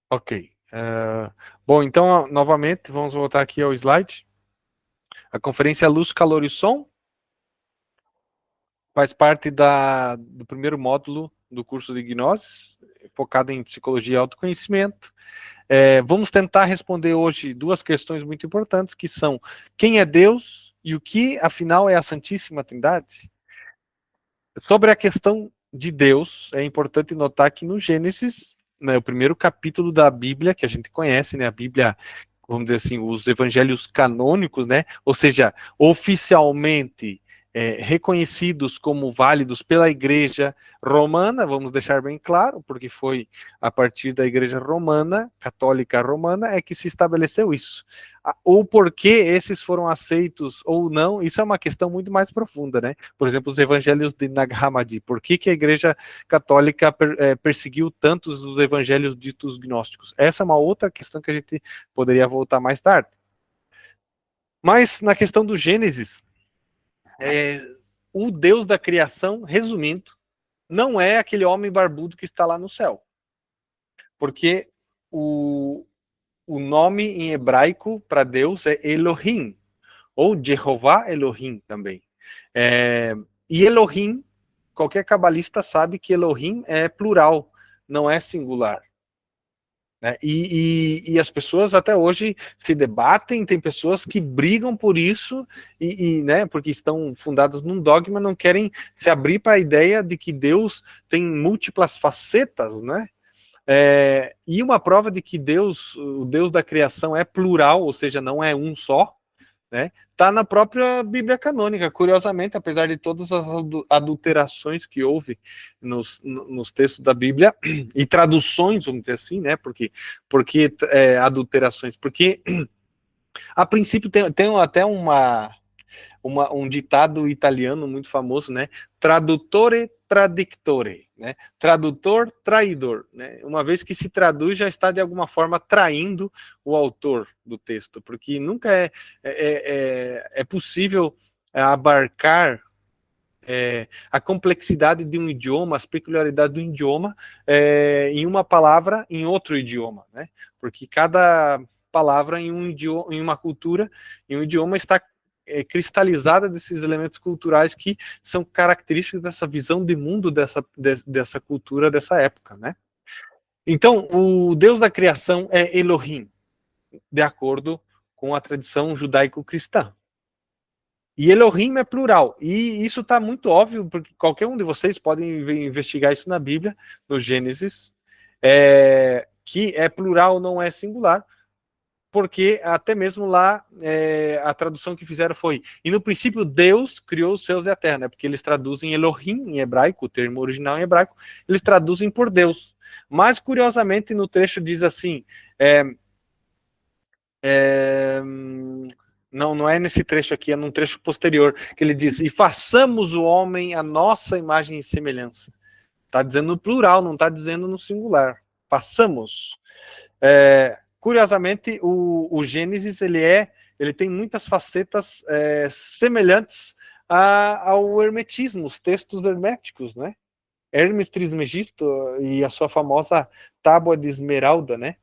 Ok. Bom, então, novamente, vamos voltar aqui ao slide. A conferência Luz, Calor e Som faz parte do primeiro módulo do curso de Gnoses, focado em psicologia e autoconhecimento. Vamos tentar responder hoje duas questões muito importantes, que são: quem é Deus e o que, afinal, é a Santíssima Trindade? Sobre a questão de Deus, é importante notar que no Gênesis, né, o primeiro capítulo da Bíblia, que a gente conhece, né, a Bíblia, vamos dizer assim, os evangelhos canônicos, né, ou seja, oficialmente reconhecidos como válidos pela Igreja Romana, vamos deixar bem claro, porque foi a partir da Igreja Romana, Católica Romana, é que se estabeleceu isso. Ou porque esses foram aceitos ou não, isso é uma questão muito mais profunda, né? Por exemplo, os evangelhos de Nag Hammadi. Por que a Igreja Católica perseguiu tantos dos evangelhos ditos gnósticos? Essa é uma outra questão que a gente poderia voltar mais tarde. Mas na questão do Gênesis, o Deus da criação, resumindo, não é aquele homem barbudo que está lá no céu. Porque o nome em hebraico para Deus é Elohim, ou Jeová Elohim também. E Elohim, qualquer cabalista sabe que Elohim é plural, não é singular. Né? E as pessoas até hoje se debatem, tem pessoas que brigam por isso, né, porque estão fundadas num dogma, não querem se abrir para a ideia de que Deus tem múltiplas facetas, né? E uma prova de que Deus, o Deus da criação é plural, ou seja, não é um só, né? Tá na própria Bíblia canônica, curiosamente, apesar de todas as adulterações que houve nos textos da Bíblia e traduções, vamos dizer assim, né? Porque adulterações? Porque a princípio tem até um ditado italiano muito famoso, né? Traduttore tradictore, né? Tradutor traidor, né? Uma vez que se traduz, já está de alguma forma traindo o autor do texto, porque nunca é possível abarcar a complexidade de um idioma, as peculiaridades do idioma em uma palavra em outro idioma, né? Porque cada palavra em um idioma, em uma cultura, em um idioma está cristalizada desses elementos culturais que são característicos dessa visão de mundo dessa cultura dessa época, né? Então, o Deus da criação é Elohim, de acordo com a tradição judaico-cristã. E Elohim é plural. E isso está muito óbvio, porque qualquer um de vocês pode investigar isso na Bíblia, no Gênesis, que é plural, não é singular, porque até mesmo lá a tradução que fizeram foi: e no princípio Deus criou os céus e a terra, né? Porque eles traduzem Elohim em hebraico, o termo original em hebraico, eles traduzem por Deus. Mas curiosamente no trecho diz assim, não é nesse trecho aqui, é num trecho posterior, que ele diz: e façamos o homem a nossa imagem e semelhança. Está dizendo no plural, não está dizendo no singular. Façamos. Curiosamente, o Gênesis ele tem muitas facetas semelhantes ao hermetismo, os textos herméticos, né? Hermes Trismegisto e a sua famosa Tábua de Esmeralda, né?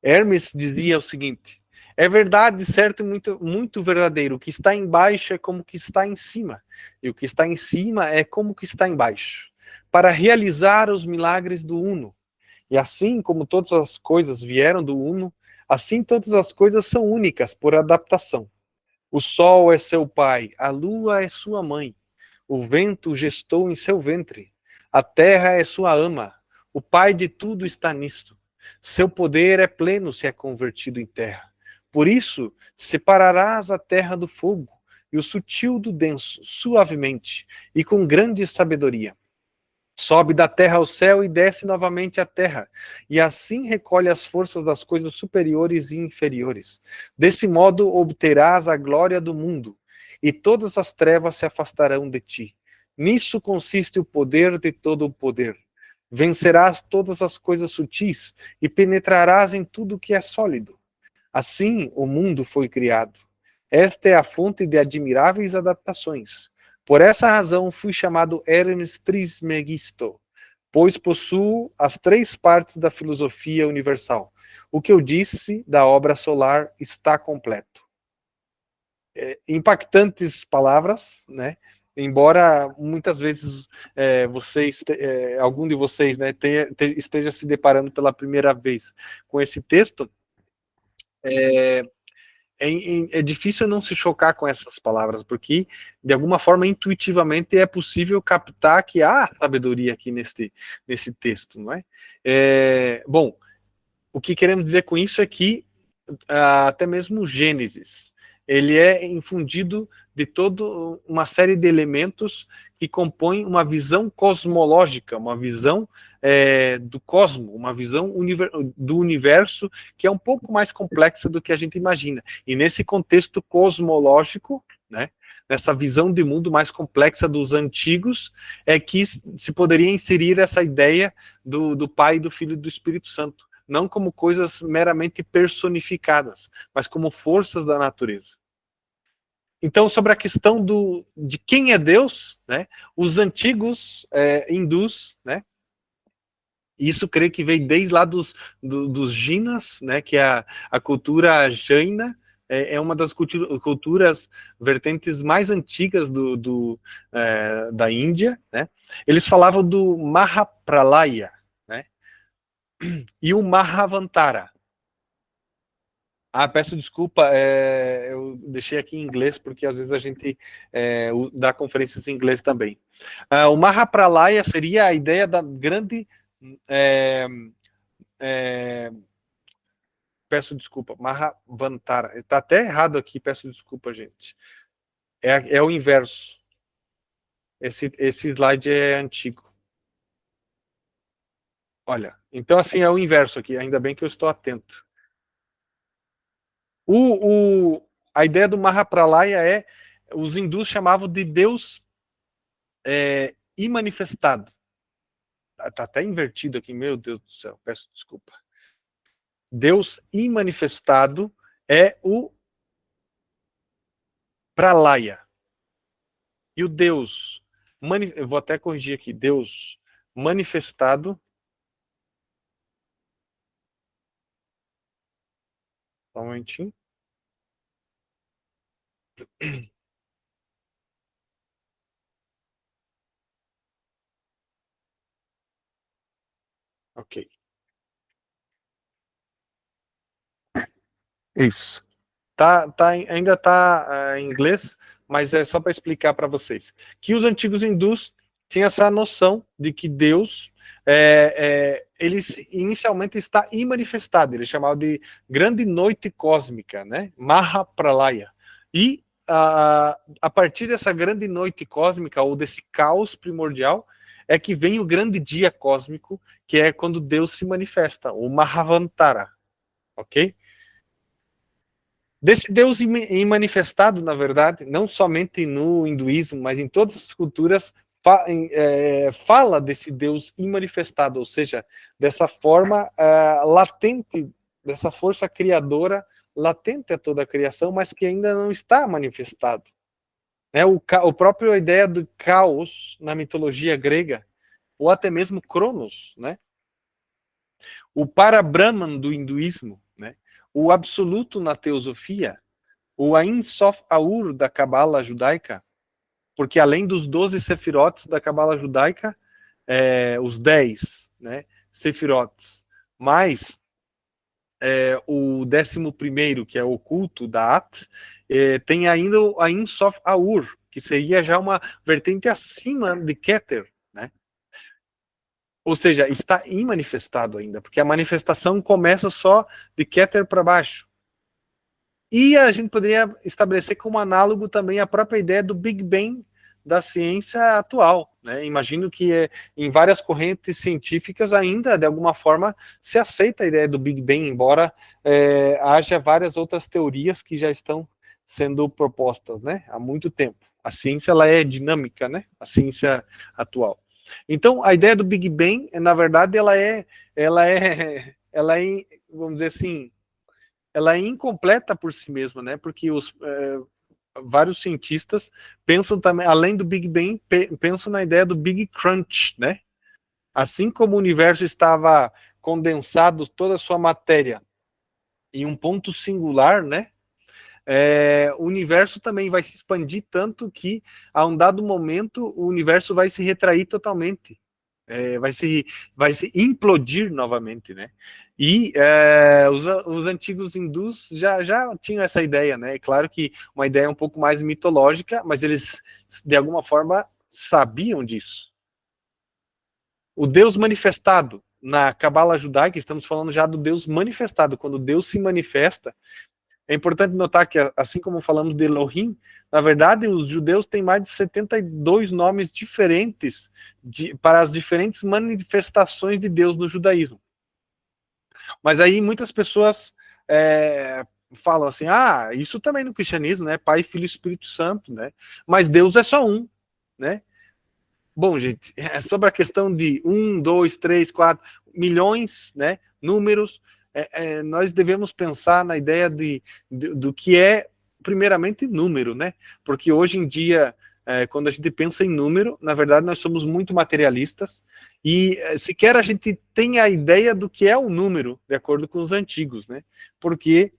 Hermes dizia o seguinte: é verdade, certo, e muito, muito verdadeiro. O que está embaixo é como o que está em cima, e o que está em cima é como o que está embaixo, para realizar os milagres do Uno. E assim como todas as coisas vieram do Uno, assim todas as coisas são únicas por adaptação. O sol é seu pai, a lua é sua mãe, o vento gestou em seu ventre, a terra é sua ama, o pai de tudo está nisto. Seu poder é pleno se é convertido em terra. Por isso, separarás a terra do fogo e o sutil do denso, suavemente e com grande sabedoria. Sobe da terra ao céu e desce novamente à terra, e assim recolhe as forças das coisas superiores e inferiores. Desse modo obterás a glória do mundo, e todas as trevas se afastarão de ti. Nisso consiste o poder de todo o poder. Vencerás todas as coisas sutis e penetrarás em tudo que é sólido. Assim o mundo foi criado. Esta é a fonte de admiráveis adaptações. Por essa razão fui chamado Hermes Trismegisto, pois possuo as 3 partes da filosofia universal. O que eu disse da obra solar está completo. Impactantes palavras, né? Embora muitas vezes algum de vocês, né, esteja se deparando pela primeira vez com esse texto, é difícil não se chocar com essas palavras, porque de alguma forma intuitivamente é possível captar que há sabedoria aqui nesse texto, não é? Bom, o que queremos dizer com isso é que até mesmo o Gênesis, ele é infundido de toda uma série de elementos que compõem uma visão cosmológica, uma visão do cosmo, uma visão do universo que é um pouco mais complexa do que a gente imagina. E nesse contexto cosmológico, né, nessa visão de mundo mais complexa dos antigos, é que se poderia inserir essa ideia do Pai, do Filho e do Espírito Santo, não como coisas meramente personificadas, mas como forças da natureza. Então, sobre a questão de quem é Deus, né, os antigos hindus, né, isso creio que veio desde lá dos Jinas, né, que é a cultura Jaina, é uma das culturas vertentes mais antigas da Índia, né? Eles falavam do Mahapralaya, né? E o Mahavantara. Peço desculpa, eu deixei aqui em inglês, porque às vezes a gente dá conferências em inglês também. O Mahapralaya seria a ideia da grande... peço desculpa, Mahavantara. Está até errado aqui, peço desculpa, gente. É o inverso. Esse slide é antigo. Olha, então assim, é o inverso aqui, ainda bem que eu estou atento. A ideia do Mahapralaya os hindus chamavam de Deus imanifestado. Está até invertido aqui, meu Deus do céu, peço desculpa. Deus imanifestado é o Pralaya. E o Deus, eu vou até corrigir aqui, Deus manifestado. Só um momentinho. Ok. Isso. Ainda está em inglês, mas é só para explicar para vocês. Que os antigos hindus tinham essa noção de que Deus, ele inicialmente está imanifestado, ele chamava de grande noite cósmica, né? Mahapralaya. E a partir dessa grande noite cósmica, ou desse caos primordial, é que vem o grande dia cósmico, que é quando Deus se manifesta, o Mahavantara, ok? Desse Deus manifestado, na verdade, não somente no hinduísmo, mas em todas as culturas, fala desse Deus imanifestado, ou seja, dessa forma latente, dessa força criadora latente a toda a criação, mas que ainda não está manifestado. O próprio ideia do caos na mitologia grega, ou até mesmo Cronos, né? O Parabrahman do hinduísmo, né? O absoluto na teosofia, o Ein Sof Aur da Cabala judaica, porque além dos 12 sefirotes da Cabala judaica, os 10, né, sefirotes, mais o 11º, que é o oculto da At, tem ainda o Ein Sof Aur, que seria já uma vertente acima de Keter, né? Ou seja, está imanifestado ainda, porque a manifestação começa só de Keter para baixo. E a gente poderia estabelecer como análogo também a própria ideia do Big Bang da ciência atual, né? Imagino que em várias correntes científicas ainda, de alguma forma, se aceita a ideia do Big Bang, embora haja várias outras teorias que já estão sendo propostas, né, há muito tempo. A ciência, ela é dinâmica, né? A ciência atual. Então, a ideia do Big Bang, na verdade, ela é, vamos dizer assim, ela é incompleta por si mesma, né? Porque vários cientistas pensam também, além do Big Bang, pensam na ideia do Big Crunch, né? Assim como o universo estava condensado, toda a sua matéria, em um ponto singular, né? O universo também vai se expandir tanto que, a um dado momento, o universo vai se retrair totalmente. Vai se implodir novamente, né? E os antigos hindus já tinham essa ideia, né? Claro que uma ideia um pouco mais mitológica, mas eles, de alguma forma, sabiam disso. O Deus manifestado, na Cabala judaica, estamos falando já do Deus manifestado. Quando Deus se manifesta, é importante notar que, assim como falamos de Elohim, na verdade, os judeus têm mais de 72 nomes diferentes para as diferentes manifestações de Deus no judaísmo. Mas aí muitas pessoas falam assim, isso também no cristianismo, né? Pai, Filho e Espírito Santo, né? Mas Deus é só um, né? Bom, gente, sobre a questão de 1, 2, 3, 4 milhões, né? Números, nós devemos pensar na ideia do que é, primeiramente, número, né? Porque hoje em dia, quando a gente pensa em número, na verdade, nós somos muito materialistas e sequer a gente tem a ideia do que é o número, de acordo com os antigos, né? Porque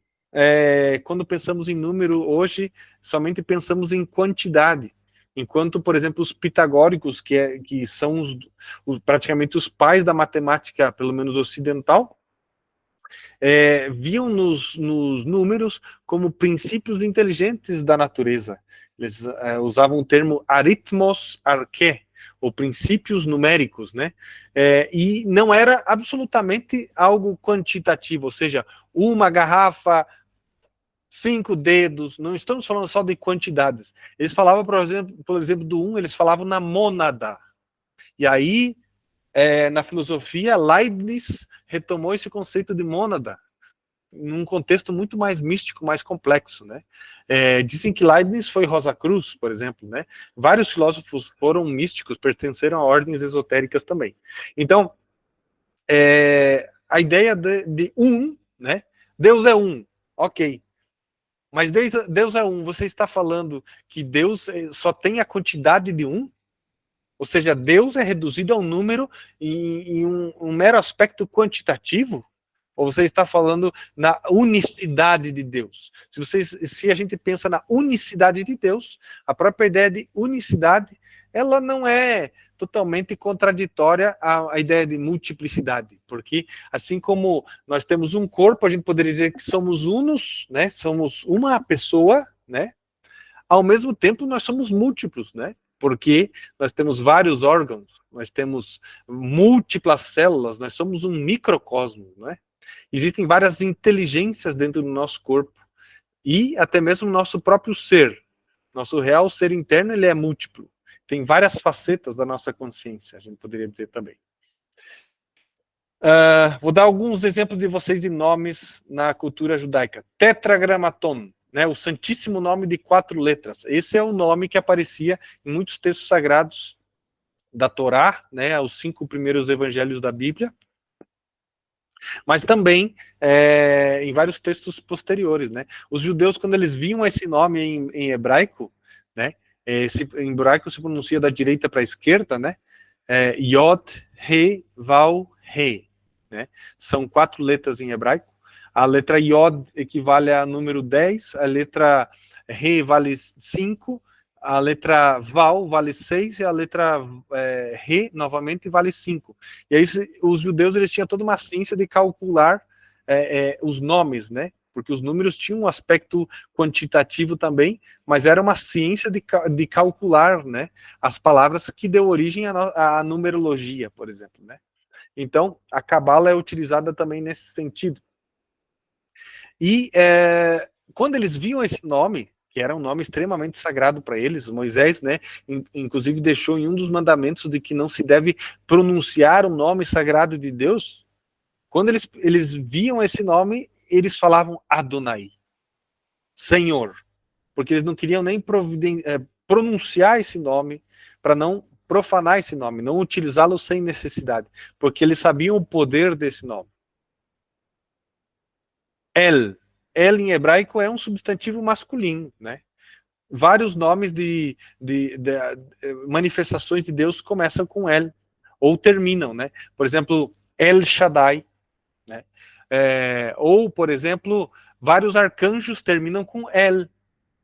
quando pensamos em número hoje, somente pensamos em quantidade. Enquanto, por exemplo, os pitagóricos, que são praticamente os pais da matemática, pelo menos ocidental, viam nos números como princípios inteligentes da natureza. Eles usavam o termo aritmos arché, ou princípios numéricos, né? E não era absolutamente algo quantitativo, ou seja, uma garrafa, 5 dedos, não estamos falando só de quantidades. Eles falavam, por exemplo, do 1, eles falavam na mônada. E aí, na filosofia, Leibniz retomou esse conceito de mônada, num contexto muito mais místico, mais complexo, né? Dizem que Leibniz foi Rosa Cruz, por exemplo, né? Vários filósofos foram místicos, pertenceram a ordens esotéricas também. Então, a ideia de um, né? Deus é um, ok. Mas Deus é um, você está falando que Deus só tem a quantidade de um? Ou seja, Deus é reduzido a um número em um mero aspecto quantitativo? Ou você está falando na unicidade de Deus? Se a gente pensa na unicidade de Deus, a própria ideia de unicidade, ela não é totalmente contraditória à ideia de multiplicidade, porque assim como nós temos um corpo, a gente poderia dizer que somos unos, né? Somos uma pessoa, né? Ao mesmo tempo, nós somos múltiplos, né? Porque nós temos vários órgãos, nós temos múltiplas células, nós somos um microcosmo, né? Existem várias inteligências dentro do nosso corpo e até mesmo nosso próprio ser. Nosso real ser interno, ele é múltiplo. Tem várias facetas da nossa consciência, a gente poderia dizer também. Vou dar alguns exemplos de vocês de nomes na cultura judaica. Tetragramaton, né, o Santíssimo Nome de 4 letras. Esse é o nome que aparecia em muitos textos sagrados da Torá, né, os 5 primeiros evangelhos da Bíblia, mas também em vários textos posteriores, né? Os judeus, quando eles viam esse nome em hebraico, né? Em hebraico se pronuncia da direita para a esquerda, né? Yod, He, Vav, He, né? São 4 letras em hebraico. A letra Yod equivale a número 10, a letra He vale 5, a letra Vav vale 6 e a letra Re, novamente, vale 5. E aí os judeus eles tinham toda uma ciência de calcular os nomes, né? Porque os números tinham um aspecto quantitativo também, mas era uma ciência de calcular, né, as palavras que deu origem à numerologia, por exemplo, né? Então, a Cabala é utilizada também nesse sentido. E quando eles viam esse nome, que era um nome extremamente sagrado para eles, Moisés, né, inclusive deixou em um dos mandamentos de que não se deve pronunciar o nome sagrado de Deus. Quando eles viam esse nome, eles falavam Adonai, Senhor, porque eles não queriam nem pronunciar esse nome para não profanar esse nome, não utilizá-lo sem necessidade, porque eles sabiam o poder desse nome. El em hebraico é um substantivo masculino, né? Vários nomes de manifestações de Deus começam com El. ou terminam, né? Por exemplo, El Shaddai, né? Ou, por exemplo, vários arcanjos terminam com El,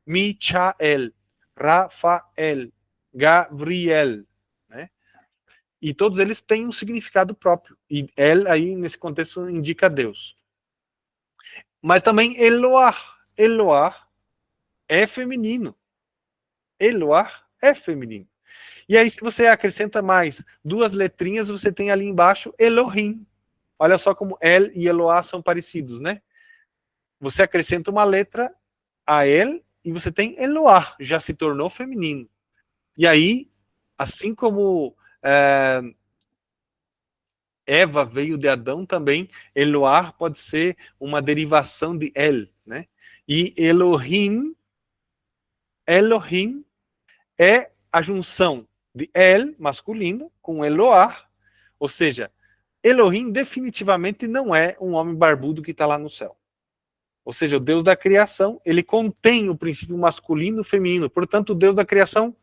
Michael, Rafael, Gabriel, né? E todos eles têm um significado próprio. E El aí, nesse contexto, indica Deus. Mas também Eloah. Eloah é feminino. Eloah é feminino. E aí, se você acrescenta mais duas letrinhas, você tem ali embaixo Elohim. Olha só como El e Eloah são parecidos, né? Você acrescenta uma letra a El e você tem Eloah, já se tornou feminino. E aí, assim como Eva veio de Adão também, Eloah pode ser uma derivação de El, né? E Elohim é a junção de El, masculino, com Eloah, ou seja, Elohim definitivamente não é um homem barbudo que está lá no céu. Ou seja, o Deus da criação, ele contém o princípio masculino e feminino. Portanto, o Deus da criação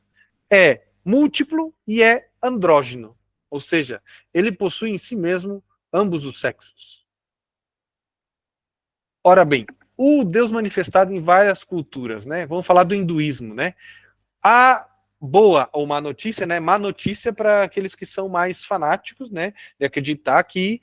é múltiplo e é andrógeno. Ou seja, ele possui em si mesmo ambos os sexos. Ora bem, o Deus manifestado em várias culturas, né? Vamos falar do hinduísmo, né? A boa ou má notícia, né? Má notícia para aqueles que são mais fanáticos, né? De acreditar que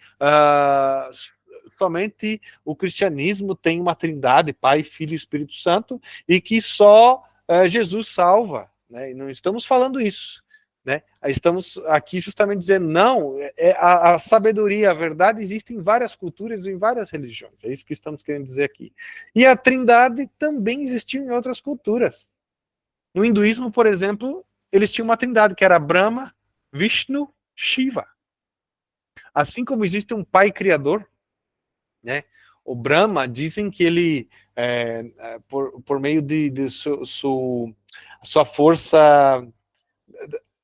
somente o cristianismo tem uma trindade, Pai, Filho e Espírito Santo, e que só Jesus salva, né? E não estamos falando isso, né? Estamos aqui justamente dizendo, não, a sabedoria, a verdade existe em várias culturas e em várias religiões, é isso que estamos querendo dizer aqui. E a trindade também existiu em outras culturas. No hinduísmo, por exemplo, eles tinham uma trindade, que era Brahma, Vishnu, Shiva. Assim como existe um pai criador, né? O Brahma, dizem que ele, por meio de sua força,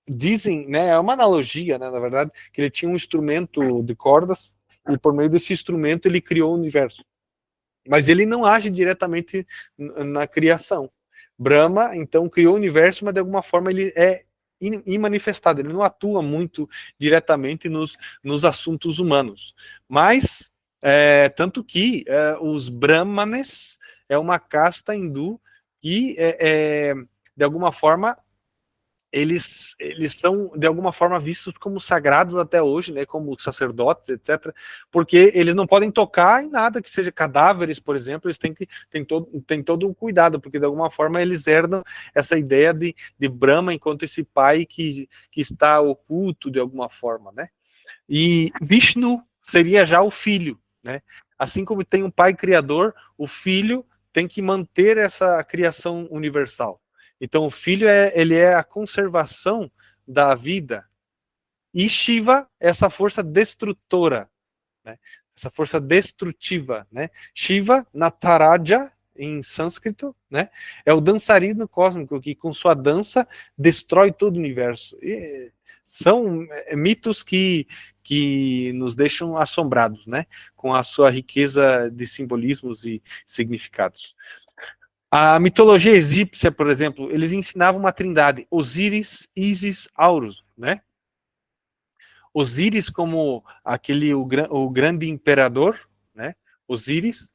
dizem, né, é uma analogia, né, na verdade, que ele tinha um instrumento de cordas, e por meio desse instrumento ele criou o universo. Mas ele não age diretamente na criação. Brahma, então, criou o universo, mas de alguma forma ele é imanifestado, ele não atua muito diretamente nos assuntos humanos. Mas, tanto que os Brahmanes é uma casta hindu que, de alguma forma, eles são, de alguma forma, vistos como sagrados até hoje, né, como sacerdotes, etc., porque eles não podem tocar em nada que seja cadáveres, por exemplo, eles têm todo um cuidado, porque, de alguma forma, eles herdam essa ideia de Brahma enquanto esse pai que está oculto, de alguma forma, né? E Vishnu seria já o filho, né? Assim como tem um pai criador, o filho tem que manter essa criação universal. Então, o filho ele é a conservação da vida. E Shiva é essa força destrutora, né? Essa força destrutiva, né? Shiva, Nataraja, em sânscrito, né? É o dançarino cósmico que, com sua dança, destrói todo o universo. E são mitos que nos deixam assombrados, né? Com a sua riqueza de simbolismos e significados. A mitologia egípcia, por exemplo, eles ensinavam uma trindade, Osíris, Ísis, Horus, né? Osíris como o grande imperador, né? Osíris,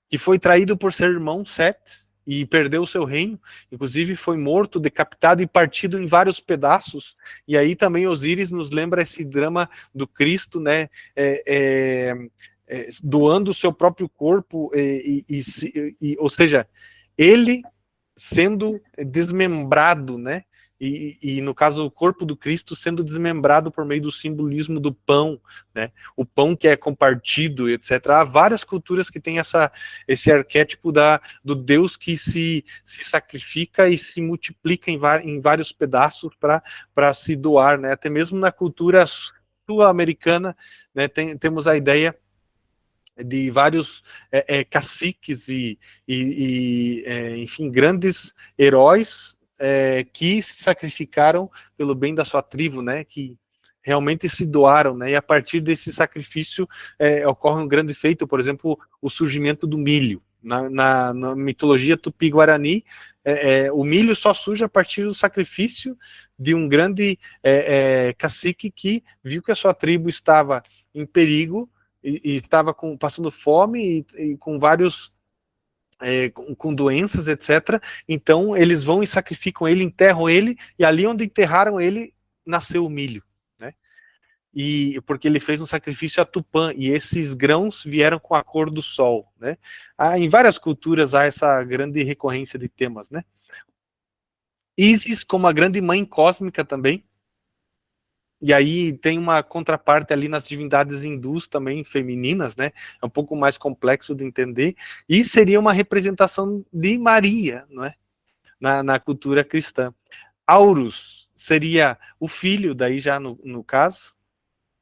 que foi traído por seu irmão Set e perdeu o seu reino, inclusive foi morto, decapitado e partido em vários pedaços. E aí também Osíris nos lembra esse drama do Cristo, né? Doando o seu próprio corpo, ou seja, ele sendo desmembrado, né? E no caso o corpo do Cristo sendo desmembrado por meio do simbolismo do pão, né? O pão que é compartido, etc. Há várias culturas que têm esse arquétipo do Deus que se sacrifica e se multiplica em vários pedaços para se doar, né? Até mesmo na cultura sul-americana, né? Temos a ideia de vários caciques enfim, grandes heróis que se sacrificaram pelo bem da sua tribo, né? Que realmente se doaram, né? E a partir desse sacrifício ocorre um grande feito, por exemplo, o surgimento do milho. Na mitologia tupi-guarani, O milho só surge a partir do sacrifício de um grande cacique que viu que a sua tribo estava em perigo e estava passando fome e com vários com doenças, etc. Então eles vão e sacrificam ele, enterram ele, e ali onde enterraram ele nasceu o milho, né? E porque ele fez um sacrifício a Tupã, e esses grãos vieram com a cor do sol, né? Em várias culturas há essa grande recorrência de temas, né? Ísis como a grande mãe cósmica também, e aí tem uma contraparte ali nas divindades hindus também, femininas, né? É um pouco mais complexo de entender, e seria uma representação de Maria, não é? Na cultura cristã. Aurus seria o filho, daí já no caso,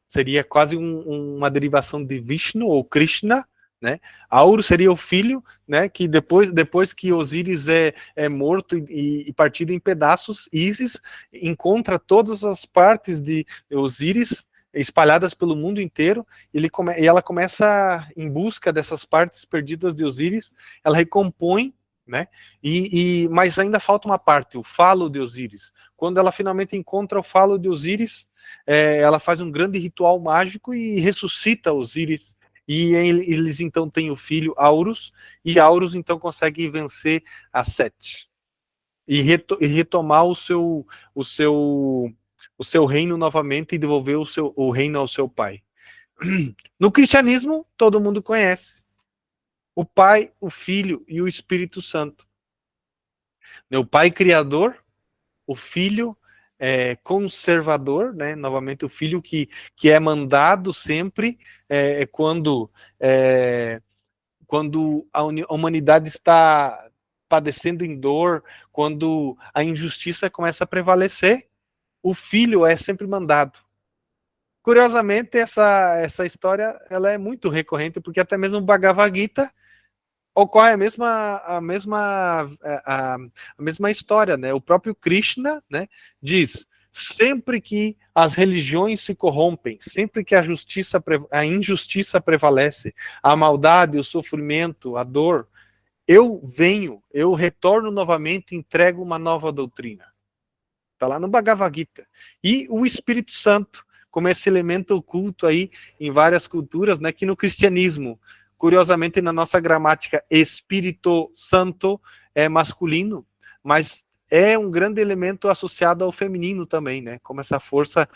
seria quase uma derivação de Vishnu ou Krishna, né? Auro seria o filho, né? Que depois que Osíris é morto e partido em pedaços, Ísis encontra todas as partes de Osíris espalhadas pelo mundo inteiro, e ela começa em busca dessas partes perdidas de Osíris, ela recompõe, né? Mas ainda falta uma parte, o falo de Osíris. Quando ela finalmente encontra o falo de Osíris, ela faz um grande ritual mágico e ressuscita Osíris, e eles então têm o filho Aurus, e Aurus então consegue vencer a Sete e retomar o seu reino novamente e devolver o reino ao seu pai. No cristianismo, todo mundo conhece o Pai, o Filho e o Espírito Santo. O Pai Criador, o Filho conservador, né? Novamente o filho que é mandado sempre quando a humanidade está padecendo em dor, quando a injustiça começa a prevalecer, o filho é sempre mandado. Curiosamente, essa história ela é muito recorrente, porque até mesmo o Bhagavad Gita ocorre a mesma história, né? O próprio Krishna, né, diz: sempre que as religiões se corrompem, sempre que a injustiça prevalece, a maldade, o sofrimento, a dor, eu retorno novamente e entrego uma nova doutrina. Está lá no Bhagavad Gita. E o Espírito Santo, como esse elemento oculto aí em várias culturas, né, que no cristianismo, curiosamente, na nossa gramática, Espírito Santo é masculino, mas é um grande elemento associado ao feminino também, né? Como essa força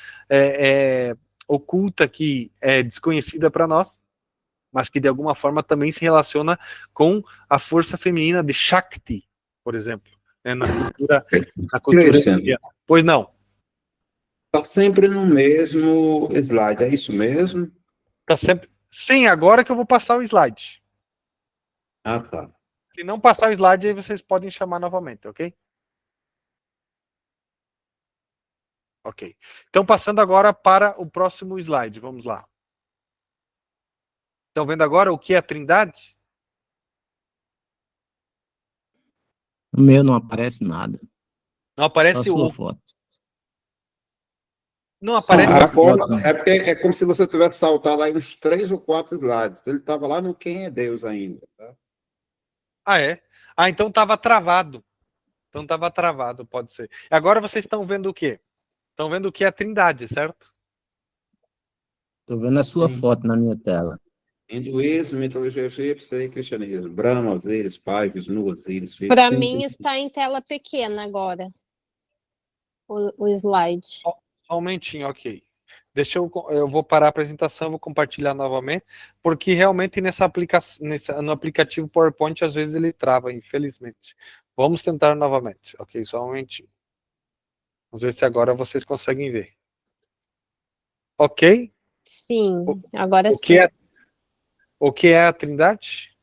oculta que é desconhecida para nós, mas que de alguma forma também se relaciona com a força feminina de Shakti, por exemplo, né? na cultura indiana. Pois não. Está sempre no mesmo slide, é isso mesmo? Está sempre. Sim, agora que eu vou passar o slide. Ah, tá. Se não passar o slide, aí vocês podem chamar novamente, ok? Ok. Então, passando agora para o próximo slide. Vamos lá. Estão vendo agora o que é a Trindade? O meu não aparece nada. Não aparece só sua foto. Não aparece. É porque é como se você tivesse saltado aí uns 3 ou 4 slides. Ele estava lá no Quem é Deus ainda. Tá? Ah, é? Então estava travado. Então estava travado, pode ser. Agora vocês estão vendo o quê? Estão vendo o que é a Trindade, certo? Estou vendo a sua foto na minha tela. Hinduísmo, mitologia egípcia e cristianismo. Brahma, Osíris, Pai, Vishnu, Osíris. Para mim está em tela pequena agora. O slide. Só um momentinho, ok. Eu vou parar a apresentação, vou compartilhar novamente, porque realmente no aplicativo PowerPoint, às vezes ele trava, infelizmente. Vamos tentar novamente, ok? Só um momentinho. Vamos ver se agora vocês conseguem ver. Ok? Sim, agora sim. O que é a Trindade?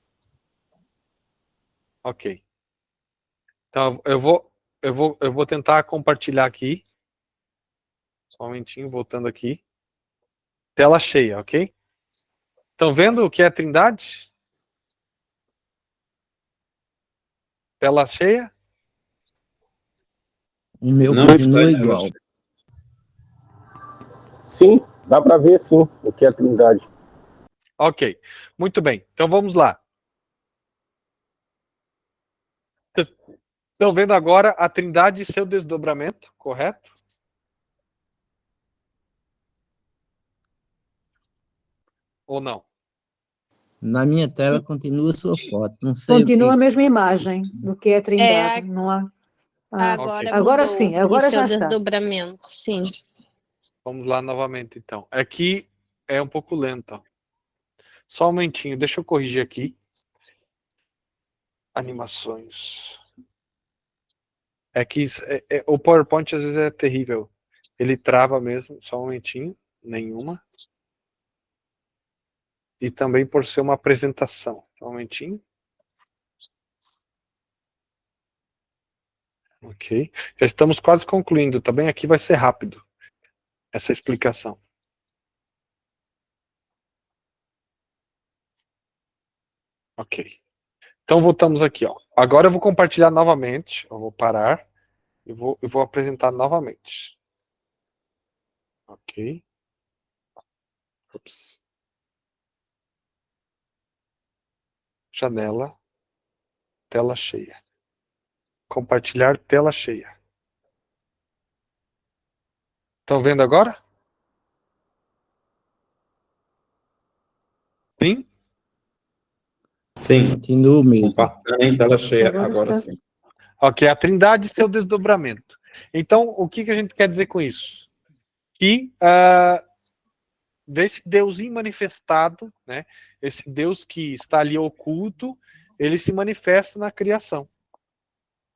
Ok. Então, eu vou tentar compartilhar aqui. Só um momentinho, voltando aqui. Tela cheia, ok? Estão vendo o que é a Trindade? Tela cheia? O meu não continua igual. Sim, dá para ver sim o que é a Trindade. Ok, muito bem. Então vamos lá. Estão vendo agora a Trindade e seu desdobramento, correto? Ou não? Na minha tela continua a sua foto. Não sei o Continua a que. mesma imagem do que é a Trindade. Não há. Agora Agora mudou. sim, agora E seu já está. desdobramento, sim. Vamos lá novamente, então. Aqui é um pouco lento. Ó. Só um momentinho, deixa eu corrigir aqui. Animações. É que o PowerPoint às vezes é terrível. Ele trava mesmo, só um momentinho. Nenhuma. E também por ser uma apresentação. Só um momentinho. Ok. Já estamos quase concluindo, tá bem? Aqui vai ser rápido essa explicação. Ok. Então voltamos aqui, ó. Agora eu vou compartilhar novamente. Eu vou parar e vou apresentar novamente. Ok. Ups. Janela. Tela cheia. Compartilhar tela cheia. Estão vendo agora? Sim? Sim. Continua o mesmo. Compartilhando em tela cheia, Agora agora está. sim. Ok, a Trindade e seu desdobramento. Então, o que a gente quer dizer com isso? Que desse Deus imanifestado, né, esse Deus que está ali oculto, ele se manifesta na criação.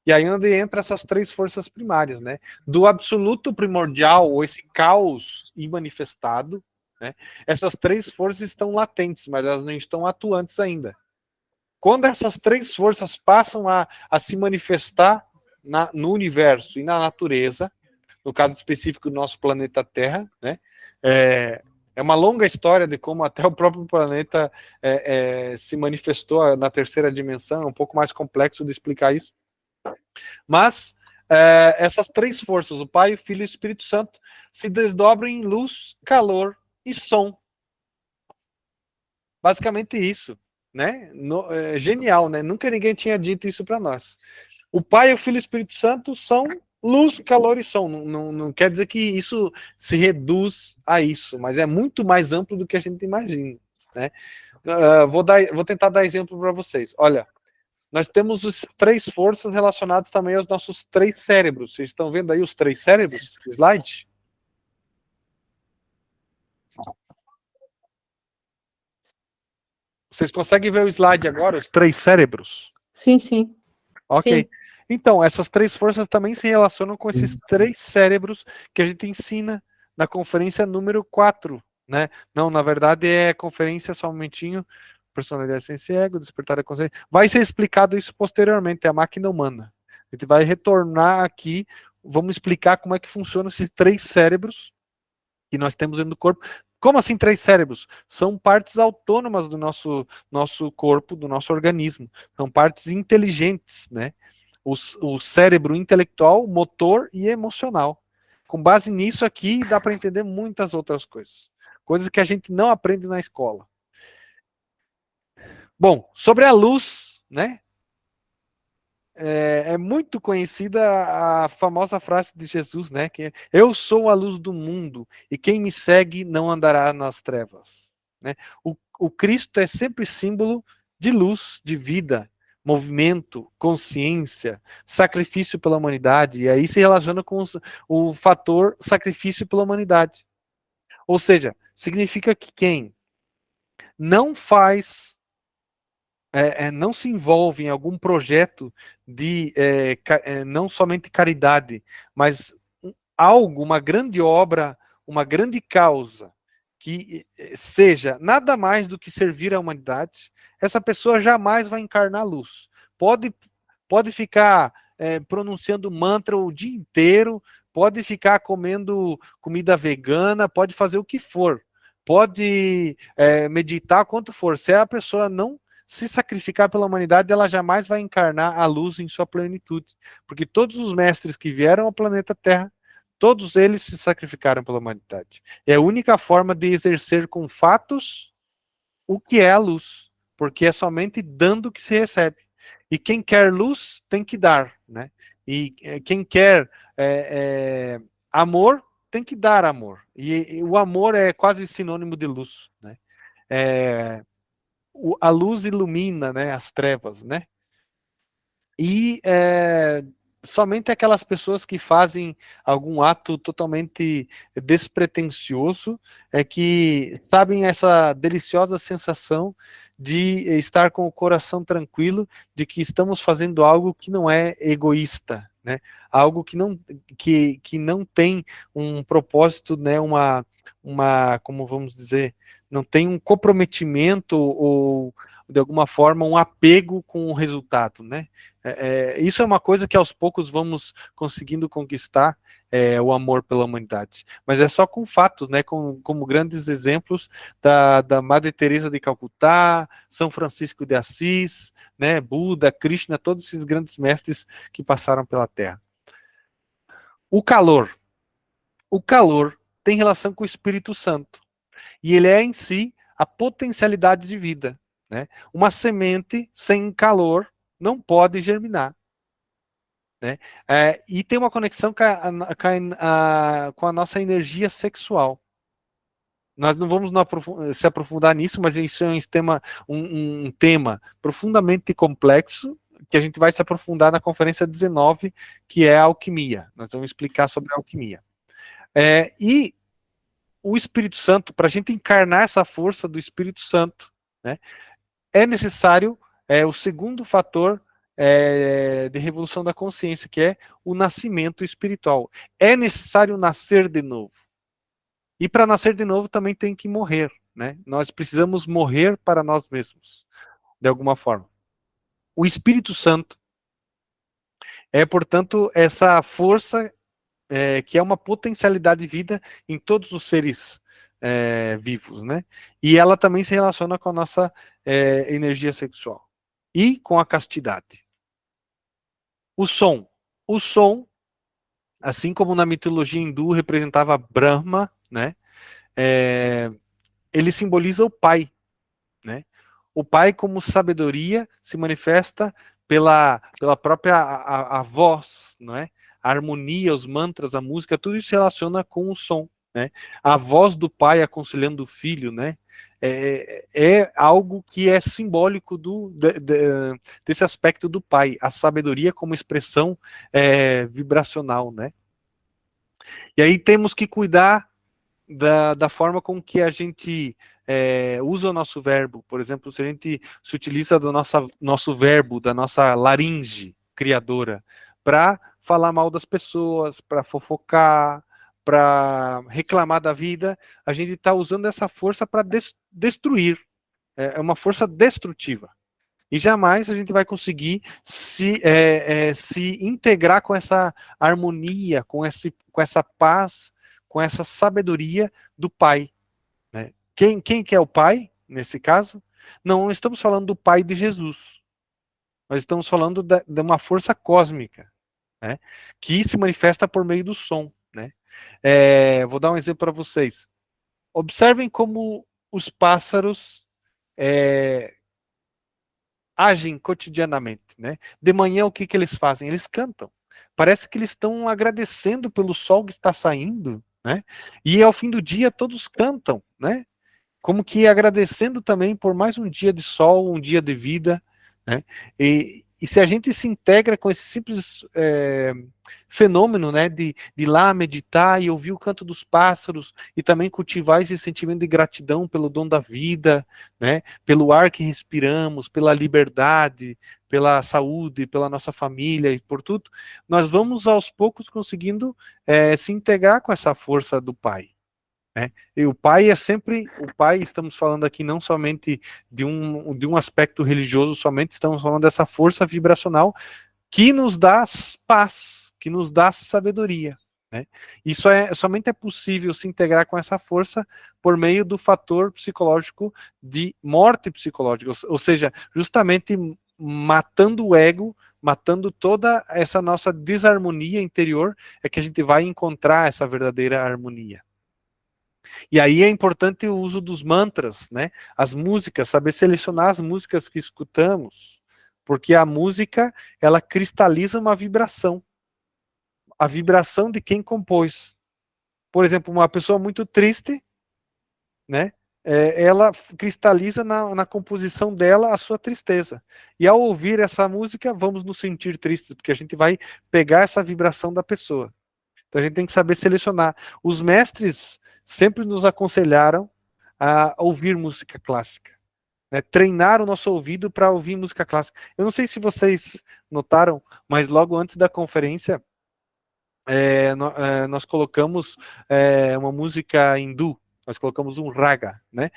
E aí onde entra essas três forças primárias, né? Do absoluto primordial, ou esse caos imanifestado, né? Essas três forças estão latentes, mas elas não estão atuantes ainda. Quando essas três forças passam a se manifestar no universo e na natureza, no caso específico do nosso planeta Terra, né? É uma longa história de como até o próprio planeta se manifestou na terceira dimensão, é um pouco mais complexo de explicar isso. Mas essas três forças, o Pai, o Filho e o Espírito Santo, se desdobram em luz, calor e som. Basicamente isso, né? Genial, né? Nunca ninguém tinha dito isso para nós. O Pai, o Filho e o Espírito Santo são luz, calor e som. Não quer dizer que isso se reduz a isso, mas é muito mais amplo do que a gente imagina, né? Vou tentar dar exemplo para vocês. Olha, nós temos as três forças relacionadas também aos nossos três cérebros. Vocês estão vendo aí os três cérebros? Slide? Vocês conseguem ver o slide agora, os três cérebros? Sim, sim. Ok. Sim. Então, essas três forças também se relacionam com esses três cérebros que a gente ensina na conferência número 4, né? Não, na verdade é conferência, só um momentinho, personalidade sem ego, despertar da consciência. Vai ser explicado isso posteriormente, é a máquina humana. A gente vai retornar aqui, vamos explicar como é que funcionam esses três cérebros que nós temos dentro do corpo. Como assim três cérebros? São partes autônomas do nosso corpo, do nosso organismo. São partes inteligentes, né? O cérebro intelectual, motor e emocional. Com base nisso aqui, dá para entender muitas outras coisas. Coisas que a gente não aprende na escola. Bom, sobre a luz, né? É muito conhecida a famosa frase de Jesus, né? Que é, eu sou a luz do mundo e quem me segue não andará nas trevas. Né? O Cristo é sempre símbolo de luz, de vida, movimento, consciência, sacrifício pela humanidade. E aí se relaciona com o fator sacrifício pela humanidade. Ou seja, significa que quem não faz não se envolve em algum projeto de não somente caridade, mas algo, uma grande obra, uma grande causa, que seja nada mais do que servir à humanidade, essa pessoa jamais vai encarnar a luz. Pode ficar pronunciando mantra o dia inteiro, pode ficar comendo comida vegana, pode fazer o que for, pode meditar quanto for. Se a pessoa não se sacrificar pela humanidade, ela jamais vai encarnar a luz em sua plenitude. Porque todos os mestres que vieram ao planeta Terra, todos eles se sacrificaram pela humanidade. É a única forma de exercer com fatos o que é a luz. Porque é somente dando que se recebe. E quem quer luz tem que dar, né? E quem quer amor tem que dar amor. E o amor é quase sinônimo de luz, né? A luz ilumina, né, as trevas, né? E somente aquelas pessoas que fazem algum ato totalmente despretensioso que sabem essa deliciosa sensação de estar com o coração tranquilo, de que estamos fazendo algo que não é egoísta, né? Algo que não tem um propósito, né? Como vamos dizer, não tem um comprometimento ou de alguma forma um apego com o resultado, né? Isso é uma coisa que aos poucos vamos conseguindo conquistar, o amor pela humanidade. Mas é só com fatos, né? Como grandes exemplos da Madre Teresa de Calcutá, São Francisco de Assis, né? Buda, Krishna, todos esses grandes mestres que passaram pela Terra. O calor. O calor tem relação com o Espírito Santo. E ele é em si a potencialidade de vida, né? Uma semente sem calor não pode germinar, né? E tem uma conexão com a nossa energia sexual. Nós não vamos se aprofundar nisso, mas isso é um tema profundamente complexo, que a gente vai se aprofundar na conferência 19, que é a alquimia. Nós vamos explicar sobre a alquimia. E o Espírito Santo, para a gente encarnar essa força do Espírito Santo, né, é necessário o segundo fator de revolução da consciência, que é o nascimento espiritual. É necessário nascer de novo. E para nascer de novo também tem que morrer, né? Nós precisamos morrer para nós mesmos, de alguma forma. O Espírito Santo é, portanto, essa força que é uma potencialidade de vida em todos os seres vivos, né? E ela também se relaciona com a nossa energia sexual e com a castidade. O som. O som, assim como na mitologia hindu representava Brahma, né? Ele simboliza o pai, né? O pai, como sabedoria, se manifesta pela própria a voz, não é? A harmonia, os mantras, a música, tudo isso se relaciona com o som, né? A voz do pai aconselhando o filho, né? É algo que é simbólico desse aspecto do pai, a sabedoria como expressão vibracional, né? E aí temos que cuidar da forma com que a gente usa o nosso verbo. Por exemplo, se a gente se utiliza do nosso verbo, da nossa laringe criadora, para falar mal das pessoas, para fofocar, para reclamar da vida, a gente está usando essa força para destruir. É uma força destrutiva. E jamais a gente vai conseguir se integrar com essa harmonia, com essa paz, com essa sabedoria do Pai. Né? Quem que é o Pai, nesse caso? Não estamos falando do Pai de Jesus. Nós estamos falando de uma força cósmica, né? Que se manifesta por meio do som. Né? Vou dar um exemplo para vocês. Observem como os pássaros agem cotidianamente, né? De manhã, o que eles fazem? Eles cantam. Parece que eles estão agradecendo pelo sol que está saindo, né? E ao fim do dia, todos cantam, né? Como que agradecendo também por mais um dia de sol, um dia de vida, né? E se a gente se integra com esse simples fenômeno, né, de ir lá meditar e ouvir o canto dos pássaros e também cultivar esse sentimento de gratidão pelo dom da vida, né, pelo ar que respiramos, pela liberdade, pela saúde, pela nossa família e por tudo, nós vamos aos poucos conseguindo se integrar com essa força do Pai. E o Pai estamos falando aqui não somente de um aspecto religioso, somente estamos falando dessa força vibracional que nos dá paz, que nos dá sabedoria. Né? Isso somente é possível se integrar com essa força por meio do fator psicológico de morte psicológica, ou seja, justamente matando o ego, matando toda essa nossa desarmonia interior, é que a gente vai encontrar essa verdadeira harmonia. E aí é importante o uso dos mantras, né? As músicas, saber selecionar as músicas que escutamos, Porque a música, ela cristaliza uma vibração. A vibração de quem compôs. Por exemplo, uma pessoa muito triste, né? Ela cristaliza na composição dela a sua tristeza. E ao ouvir essa música, vamos nos sentir tristes, porque a gente vai pegar essa vibração da pessoa. Então a gente tem que saber selecionar. Os mestres sempre nos aconselharam a ouvir música clássica, né? Treinar o nosso ouvido para ouvir música clássica. Eu não sei se vocês notaram, mas logo antes da conferência, nós colocamos uma música hindu. Nós colocamos um raga, né?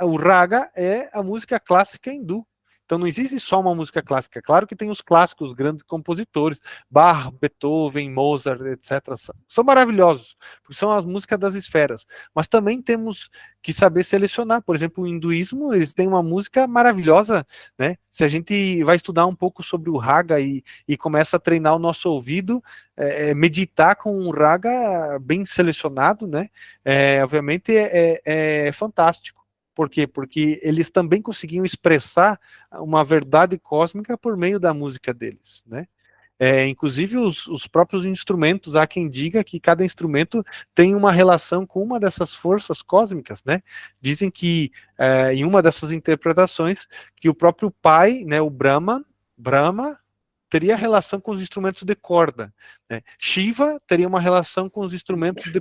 O raga é a música clássica hindu. Então não existe só uma música clássica. Claro que tem os clássicos, os grandes compositores, Bach, Beethoven, Mozart, etc. São maravilhosos, porque são as músicas das esferas. Mas também temos que saber selecionar. Por exemplo, o hinduísmo, eles têm uma música maravilhosa, né? Se a gente vai estudar um pouco sobre o raga e começa a treinar o nosso ouvido, meditar com um raga bem selecionado, né? Obviamente é fantástico. Por quê? Porque eles também conseguiam expressar uma verdade cósmica por meio da música deles, né? Inclusive os próprios instrumentos, há quem diga que cada instrumento tem uma relação com uma dessas forças cósmicas, né? Dizem que, em uma dessas interpretações, que o próprio pai, né, o Brahma teria relação com os instrumentos de corda, né? Shiva teria uma relação com os instrumentos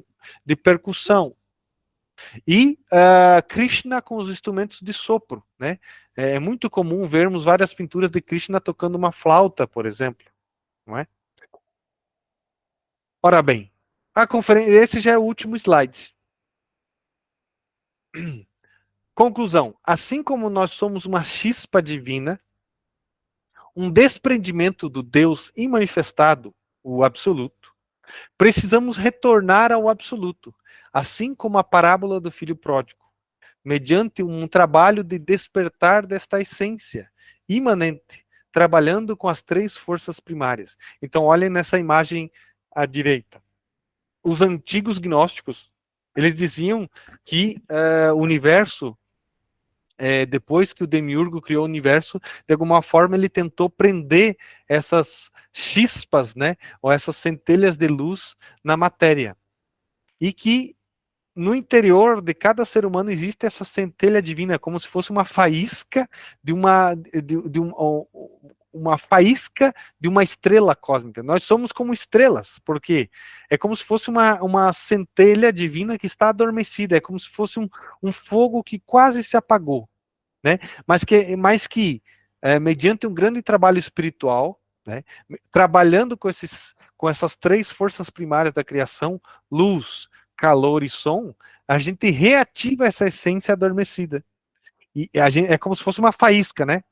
de percussão, e Krishna com os instrumentos de sopro, né? É muito comum vermos várias pinturas de Krishna tocando uma flauta, por exemplo, não é? Ora bem, a conferência, esse já é o último slide. Conclusão: assim como nós somos uma chispa divina, um desprendimento do Deus imanifestado, o absoluto, precisamos retornar ao absoluto, assim como a parábola do filho pródigo, mediante um trabalho de despertar desta essência imanente, trabalhando com as 3 forças primárias. Então, olhem nessa imagem à direita. Os antigos gnósticos, eles diziam que o universo, depois que o Demiurgo criou o universo, de alguma forma ele tentou prender essas chispas, né, ou essas centelhas de luz na matéria. E que no interior de cada ser humano existe essa centelha divina, como se fosse uma faísca uma faísca de uma estrela cósmica. Nós somos como estrelas, porque é como se fosse uma centelha divina que está adormecida, é como se fosse um fogo que quase se apagou, né? Mas que mediante um grande trabalho espiritual, né, trabalhando com essas 3 forças primárias da criação, luz, calor e som, a gente reativa essa essência adormecida. E é como se fosse uma faísca, né?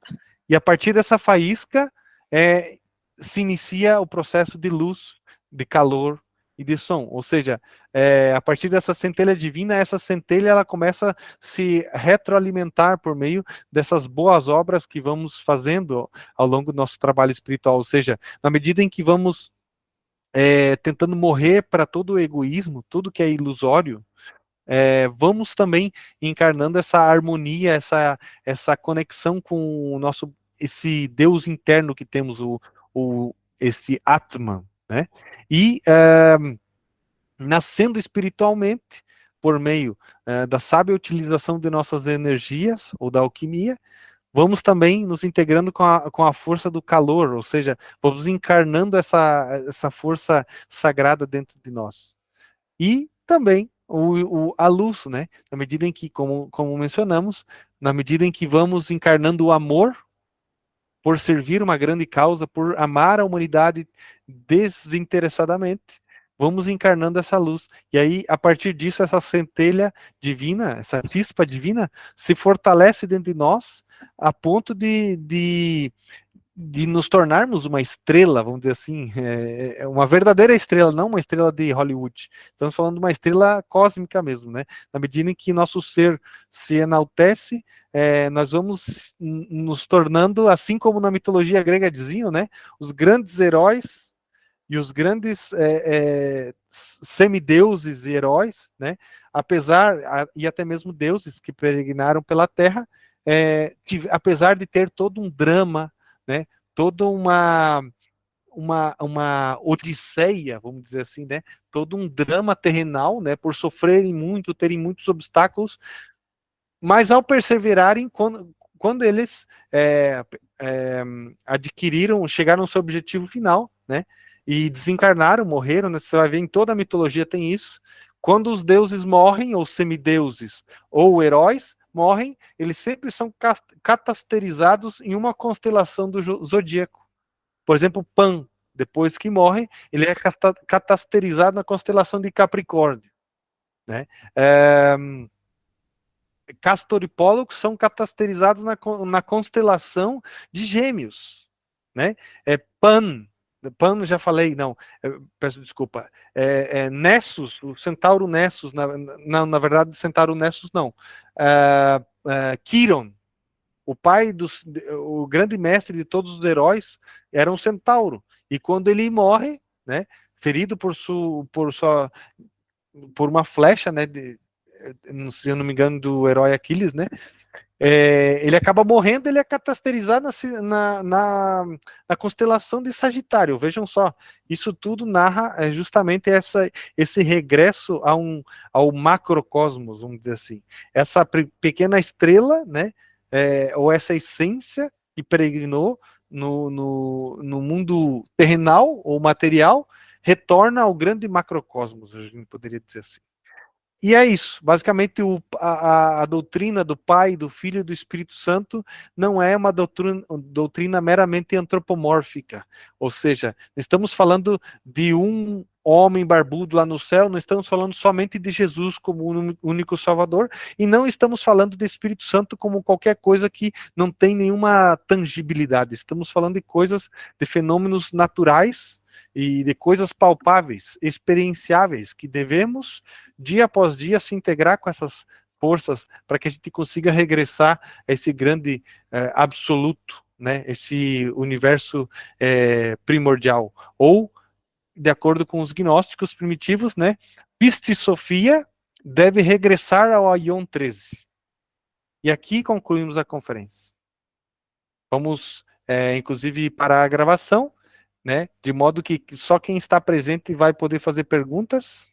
E a partir dessa faísca se inicia o processo de luz, de calor e de som. Ou seja, a partir dessa centelha divina, essa centelha ela começa a se retroalimentar por meio dessas boas obras que vamos fazendo ao longo do nosso trabalho espiritual. Ou seja, na medida em que vamos tentando morrer para todo o egoísmo, tudo que é ilusório, vamos também encarnando essa harmonia, essa conexão com esse Deus interno que temos, esse Atman, né? E nascendo espiritualmente por meio da sábia utilização de nossas energias ou da alquimia, vamos também nos integrando com a força do calor, ou seja, vamos encarnando essa força sagrada dentro de nós. E também a luz, né? Na medida em que, como mencionamos, na medida em que vamos encarnando o amor por servir uma grande causa, por amar a humanidade desinteressadamente, vamos encarnando essa luz. E aí, a partir disso, essa centelha divina, essa chispa divina, se fortalece dentro de nós a ponto de nos tornarmos uma estrela, vamos dizer assim, uma verdadeira estrela, não uma estrela de Hollywood. Estamos falando de uma estrela cósmica mesmo, né? Na medida em que nosso ser se enaltece, nós vamos nos tornando, assim como na mitologia grega diziam, né? Os grandes heróis e os grandes semideuses e heróis, né? E até mesmo deuses que peregrinaram pela Terra, apesar de ter todo um drama, né? Toda uma odisseia, vamos dizer assim, né? Todo um drama terrenal, né? Por sofrerem muito, terem muitos obstáculos, mas ao perseverarem, quando eles adquiriram, chegaram ao seu objetivo final, né? E desencarnaram, morreram, né? Você vai ver em toda a mitologia tem isso. Quando os deuses morrem, ou semideuses, ou heróis morrem, eles sempre são catasterizados em uma constelação do zodíaco. Por exemplo, Pan, depois que morre, ele é catasterizado na constelação de Capricórnio, né? Castor e Pólux são catasterizados na constelação de Gêmeos, né? Pan já falei, não, peço desculpa. Nessus, o Centauro Nessus, na verdade, Centauro Nessus não. Quiron, o pai o grande mestre de todos os heróis, era um centauro. E quando ele morre, né, ferido por uma flecha, né, se eu não me engano, do herói Aquiles, né? Ele acaba morrendo, ele é catasterizado na constelação de Sagitário. Vejam só, isso tudo narra justamente esse regresso ao macrocosmos, vamos dizer assim. Essa pequena estrela, né? Ou essa essência que peregrinou no mundo terrenal ou material, retorna ao grande macrocosmos, a gente poderia dizer assim. E é isso, basicamente a doutrina do Pai, do Filho e do Espírito Santo não é uma doutrina meramente antropomórfica, ou seja, estamos falando de um homem barbudo lá no céu, não estamos falando somente de Jesus como o único Salvador, e não estamos falando de Espírito Santo como qualquer coisa que não tem nenhuma tangibilidade, estamos falando de coisas, de fenômenos naturais, e de coisas palpáveis, experienciáveis, que devemos, dia após dia, se integrar com essas forças para que a gente consiga regressar a esse grande absoluto, né? Esse universo primordial. Ou, de acordo com os gnósticos primitivos, né? Piste Sofia deve regressar ao Aion 13. E aqui concluímos a conferência. Vamos, inclusive, parar a gravação, né? De modo que só quem está presente vai poder fazer perguntas.